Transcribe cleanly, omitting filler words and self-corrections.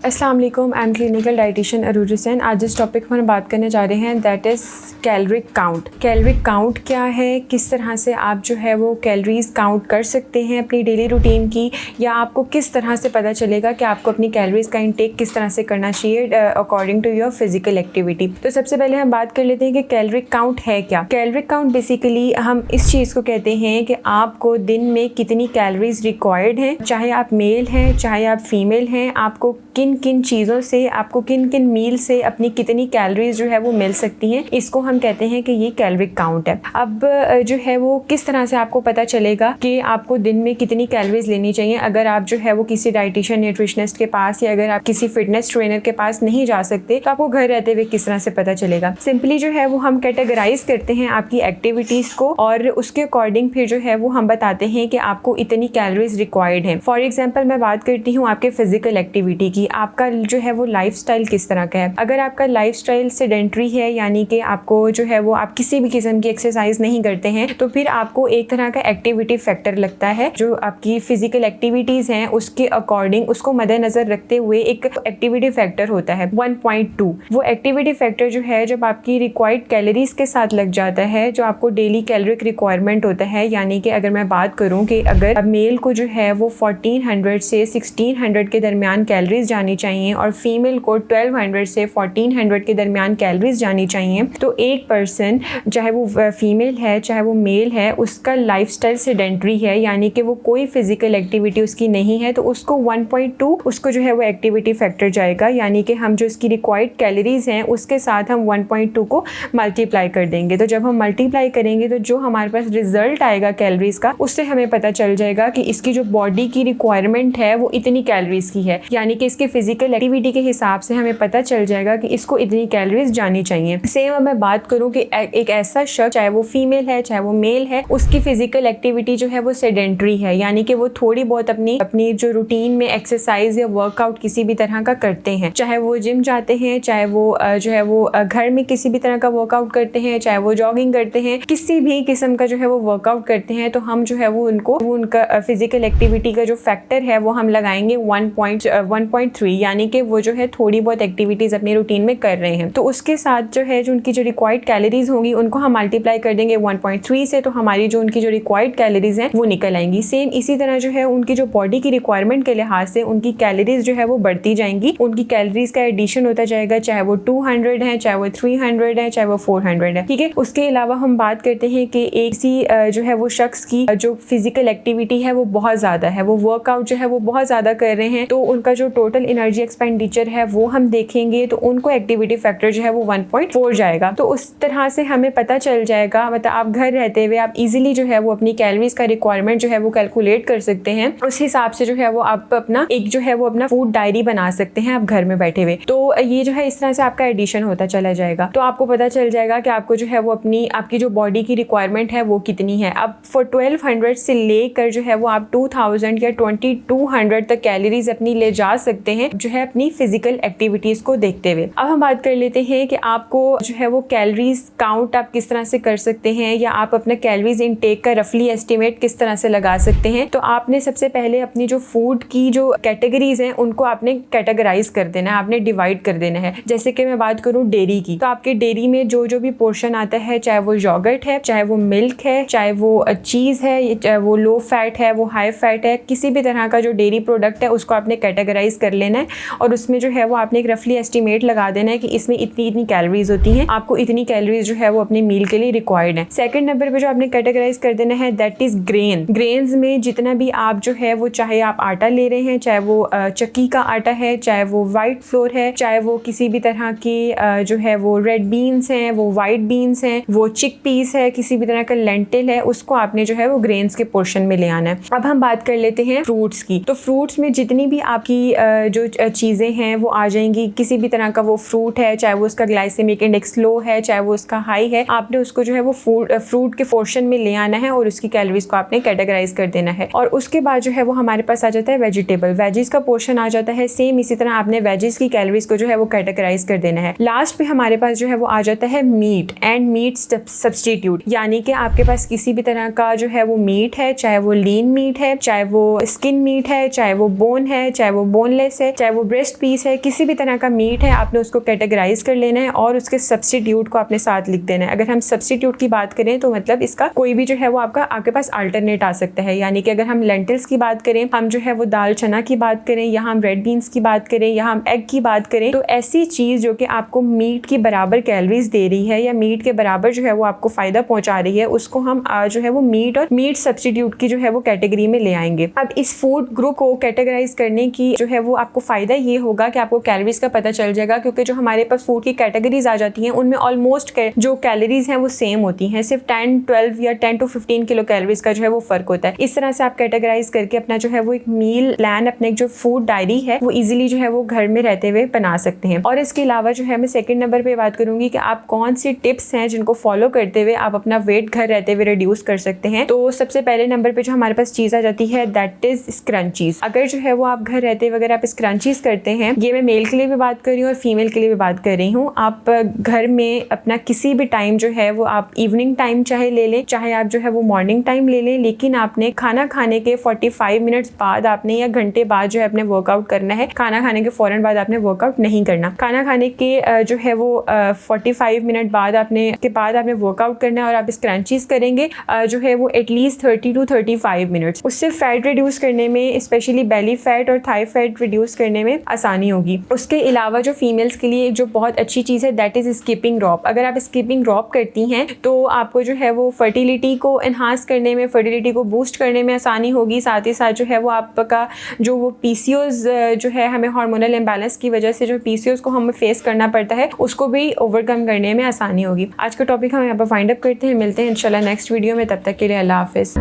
अस्सलाम वालेकुम, I am clinical dietitian अरूज हुसैन। आज जिस टॉपिक पर हम बात करने जा रहे हैं that is calorie count. Calorie count क्या है, किस तरह से आप जो है वो कैलोरीज काउंट कर सकते हैं अपनी डेली रूटीन की, या आपको किस तरह से पता चलेगा कि आपको अपनी कैलोरीज का इंटेक किस तरह से करना चाहिए according to your physical activity. तो सबसे पहले हम बात कर लेते हैं कि कैलोरी काउंट है क्या। कैलोरी काउंट बेसिकली हम इस चीज़ को कहते हैं कि आपको दिन में कितनी कैलोरीज रिक्वायर्ड हैं, चाहे आप मेल हैं चाहे आप फीमेल हैं, आपको किन किन चीज़ों से, आपको किन किन मील से अपनी कितनी कैलोरीज जो है वो मिल सकती हैं, इसको हम कहते हैं कि ये कैलोरी काउंट है। अब जो है वो किस तरह से आपको पता चलेगा कि आपको दिन में कितनी कैलोरीज लेनी चाहिए। अगर आप जो है वो किसी डाइटिशियन न्यूट्रिशनिस्ट के पास या अगर आप किसी फिटनेस ट्रेनर के पास नहीं जा सकते तो आपको घर रहते हुए किस तरह से पता चलेगा। सिंपली जो है वो हम कैटेगराइज करते हैं आपकी एक्टिविटीज़ को और उसके अकॉर्डिंग फिर जो है वो हम बताते हैं कि आपको इतनी कैलोरीज रिक्वायर्ड है। फॉर एग्जाम्पल मैं बात करती हूँ आपके फिजिकल एक्टिविटी की, आपका जो है वो लाइफस्टाइल किस तरह का है। अगर आपका लाइफस्टाइल सेडेंटरी है, यानी कि आपको जो है वो आप किसी भी किस्म की एक्सरसाइज नहीं करते हैं, तो फिर आपको एक तरह का एक्टिविटी फैक्टर लगता है जो आपकी फिजिकल एक्टिविटीज़ हैं उसके अकॉर्डिंग, उसको मद्देनजर रखते हुए एक एक्टिविटी फैक्टर होता है 1.2। वो एक्टिविटी फैक्टर जो है जब आपकी रिक्वायर्ड कैलोरीज के साथ लग जाता है, जो आपको डेली कैलोरिक रिक्वायरमेंट होता है, यानी कि अगर मैं बात करूँ कि अगर मेल को जो है वो 1400 से 1600 के दरमियान कैलोरीज जानी चाहिए और फीमेल को 1200 से 1400 के दरमियान कैलोरीज जानी चाहिए, तो एक पर्सन चाहे वो फीमेल है चाहे वो मेल है, उसका लाइफस्टाइल सेडेंटरी है, यानी कि वो कोई फिजिकल एक्टिविटी उसकी नहीं है, तो उसको 1.2 उसको जो है वो एक्टिविटी फैक्टर जाएगा, यानी कि हम जो इसकी रिक्वायर्ड कैलोरीज हैं उसके साथ हम 1.2 को मल्टीप्लाई कर देंगे। तो जब हम मल्टीप्लाई करेंगे तो जो हमारे पास रिजल्ट आएगा कैलोरीज का, उससे हमें पता चल जाएगा कि इसकी जो बॉडी की रिक्वायरमेंट है वो इतनी कैलोरीज की है, यानी कि इसके फिजिकल एक्टिविटी के हिसाब से हमें पता चल जाएगा कि इसको इतनी कैलोरीज जानी चाहिए। सेम अब मैं बात करूं कि एक ऐसा शख्स चाहे वो फीमेल है चाहे वो मेल है, उसकी फिजिकल एक्टिविटी जो है वो सेडेंटरी है, यानी कि वो थोड़ी बहुत अपनी जो रूटीन में एक्सरसाइज या वर्कआउट किसी भी तरह का करते हैं, चाहे वो जिम जाते हैं, चाहे वो जो है वो घर में किसी भी तरह का वर्कआउट करते हैं, चाहे वो जॉगिंग करते हैं, किसी भी किस्म का जो है वो वर्कआउट करते हैं, तो हम जो है वो उनका फिजिकल एक्टिविटी का जो फैक्टर है वो हम लगाएंगे 1.3, यानी कि वो जो है थोड़ी बहुत एक्टिविटीज अपनी रूटीन में कर रहे हैं, तो उसके साथ जो है जो उनकी जो रिक्वायर्ड कैलोरीज होंगी उनको हम मल्टीप्लाई कर देंगे 1.3 से, तो हमारी जो उनकी जो रिक्वायर्ड कैलोरीज हैं वो निकल आएंगी। सेम इसी तरह जो है उनकी जो बॉडी की रिक्वायरमेंट के लिहाज से उनकी कैलोरीज जो है वो बढ़ती जाएंगी, उनकी कैलोरीज का एडिशन होता जाएगा, चाहे वो 200 है चाहे वो 300 है चाहे वो 400 है, ठीक है। उसके अलावा हम बात करते हैं कि एक सी जो है वो शख्स की जो फिजिकल एक्टिविटी है वो बहुत ज़्यादा है, वो वर्कआउट जो है वो बहुत ज़्यादा कर रहे हैं, तो उनका जो टोटल एनर्जी एक्सपेंडिचर है वो हम देखेंगे, तो उनको एक्टिविटी फैक्टर जो है वो 1.4 जाएगा। तो उस तरह से हमें पता चल जाएगा, मतलब आप घर रहते हुए आप इजीली जो है वो अपनी कैलोरीज का रिक्वायरमेंट जो है वो कैलकुलेट कर सकते हैं। उस हिसाब से जो है वो आप अपना एक जो है वो अपना फूड डायरी बना सकते हैं आप घर में बैठे हुए। तो ये जो है इस तरह से आपका एडिशन होता चला जाएगा, तो आपको पता चल जाएगा कि आपको जो है वो आपकी जो बॉडी की रिक्वायरमेंट है वो कितनी है। अब फॉर 1200 से लेकर जो है वो आप 2000 या 2200 तक कैलोरीज अपनी ले जा सकते हैं, जो है अपनी फिजिकल एक्टिविटीज को देखते हुए। अब हम बात कर लेते हैं कि आपको जो है वो कैलोरीज काउंट आप किस तरह से कर सकते हैं, या आप अपना कैलोरीज इनटेक का रफली एस्टिमेट किस तरह से लगा सकते हैं। तो आपने सबसे पहले अपनी जो फूड की जो कैटेगरीज हैं उनको आपने कैटेगराइज कर देना है, आपने डिवाइड कर देना है। जैसे कि मैं बात करूँ डेयरी की, तो आपके डेयरी में जो जो भी पोर्शन आता है, चाहे वो योगर्ट है, चाहे वो मिल्क है, चाहे वो चीज़ है, चाहे वो लो फैट है, वो हाई फैट है, किसी भी तरह का जो डेयरी प्रोडक्ट है उसको आपने कैटेगराइज कर लेना है और उसमें जो है वो आपने एक रफली एस्टिमेट लगा देना है कि इसमें इतनी कैलोरीज होती हैं, आपको इतनी कैलोरीज जो है वो अपने मील के लिए रिक्वायर्ड है। सेकंड नंबर पे जो आपने कैटेगराइज कर देना है दैट इज ग्रेन। ग्रेन्स में जितना भी आप जो है वो, चाहे आप आटा ले रहे हैं, चाहे वो चक्की का आटा है, चाहे वो वाइट फ्लोर है, चाहे वो किसी भी तरह की जो है वो रेड बीन्स हैं, वो वाइट बीन्स हैं, वो चिक पीस है, किसी भी तरह का लेंटिल है, उसको आपने जो है वो ग्रेन्स के पोर्शन में ले आना है। अब हम बात कर लेते हैं फ्रूट्स की। तो फ्रूट्स में जितनी भी आपकी जो चीज़ें हैं वो आ जाएंगी, किसी भी तरह का वो फ्रूट है, चाहे वो उसका ग्लाइसेमिक इंडेक्स लो है चाहे वो उसका हाई है, आपने उसको जो है वो फ्रूट के पोर्शन में ले आना है और उसकी कैलोरीज को आपने कैटेगराइज कर देना है। और उसके बाद जो है वो हमारे पास आ जाता है वेजिटेबल, वेजिस का पोर्शन आ जाता है। सेम इसी तरह आपने वेजिस की कैलोरीज को जो है वो कैटेगराइज कर देना है। लास्ट पे हमारे पास जो है वो आ जाता है मीट एंड मीट सब्स्टिट्यूट, यानी कि आपके पास किसी भी तरह का जो है वो मीट है, चाहे वो लीन मीट है, चाहे वो स्किन मीट है, चाहे वो बोन है, चाहे वो बोनलेस है, है, चाहे वो ब्रेस्ट पीस है, किसी भी तरह का मीट है, आपने उसको कैटेगराइज कर लेना है और उसके सब्स्टिट्यूट को आपने साथ लिख देना है। अगर हम सब्स्टिट्यूट की बात करें तो मतलब इसका कोई भी जो है वो आपके पास अल्टरनेट आ सकता है, यानी कि अगर हम लेंटिल्स की बात करें, हम जो है वो दाल चना की बात करें, या हम रेड बीन्स की बात करें, या हम एग की बात करें, तो ऐसी चीज जो कि आपको मीट की बराबर कैलोरीज दे रही है या मीट के बराबर जो है वो आपको फायदा पहुंचा रही है, उसको हम जो है वो मीट और मीट सब्स्टिट्यूट की जो है वो कैटेगरी में ले आएंगे। अब इस फूड ग्रुप को कैटेगराइज करने की जो है वो आपको फायदा ये होगा कि आपको कैलोरीज का पता चल जाएगा, क्योंकि जो हमारे पास फूड की कैटेगरीज आ जाती हैं उनमें ऑलमोस्ट जो कैलोरीज हैं वो सेम होती हैं, सिर्फ 10-12 या 10 to 15 किलो कैलोरीज का जो है वो फर्क होता है। इस तरह से आप कैटेगराइज करके अपना जो है वो एक मील प्लान, अपने जो फूड डायरी है वो इजीली जो है वो घर में रहते हुए बना सकते हैं। और इसके अलावा जो है मैं सेकंड नंबर पे बात करूंगी कि आप कौन सी टिप्स हैं जिनको फॉलो करते हुए आप अपना वेट घर रहते हुए रिड्यूस कर सकते हैं। तो सबसे पहले नंबर पे जो हमारे पास चीज आ जाती है दैट इज स्क्रंचीज। अगर जो है वो आप घर रहते हुए अगर आप स्क्रंचीज करते हैं, ये मैं मेल के लिए भी बात कर रही हूँ और फीमेल के लिए भी बात कर रही हूँ, आप घर में अपना किसी भी टाइम जो है वो आप इवनिंग टाइम चाहे ले लें, चाहे आप जो है वो मॉर्निंग टाइम ले लें, लेकिन आपने खाना खाने के 45 मिनट्स बाद आपने या घंटे बाद जो है अपने वर्कआउट करना है। खाना खाने के फौरन बाद आपने वर्कआउट नहीं करना। खाना खाने के जो है वो 45 मिनट बाद आपने वर्कआउट करना है और आप स्क्रंचीज करेंगे जो है वो एटलीस्ट 30 to 35 मिनट्स। उससे फैट रिड्यूस करने में, स्पेशली बेली फैट और थाई फैट रिड्यूस करने में आसानी होगी। उसके अलावा जो फीमेल्स के लिए जो बहुत अच्छी चीज़ है दैट इज स्किपिंग रॉप। अगर आप स्किपिंग रॉप करती हैं तो आपको जो है वो फर्टिलिटी को एनहांस करने में, फर्टिलिटी को बूस्ट करने में आसानी होगी। साथ ही साथ जो है वो आपका जो वो पीसीओज जो है, हमें हार्मोनल इम्बैलेंस की वजह से जो पीसीओज को हमें फेस करना पड़ता है, उसको भी ओवरकम करने में आसानी होगी। आज का टॉपिक हम यहाँ पर फाइंड अप करते हैं, मिलते हैं इंशाल्लाह नेक्स्ट वीडियो में। तब तक के लिए अल्लाह हाफिज़।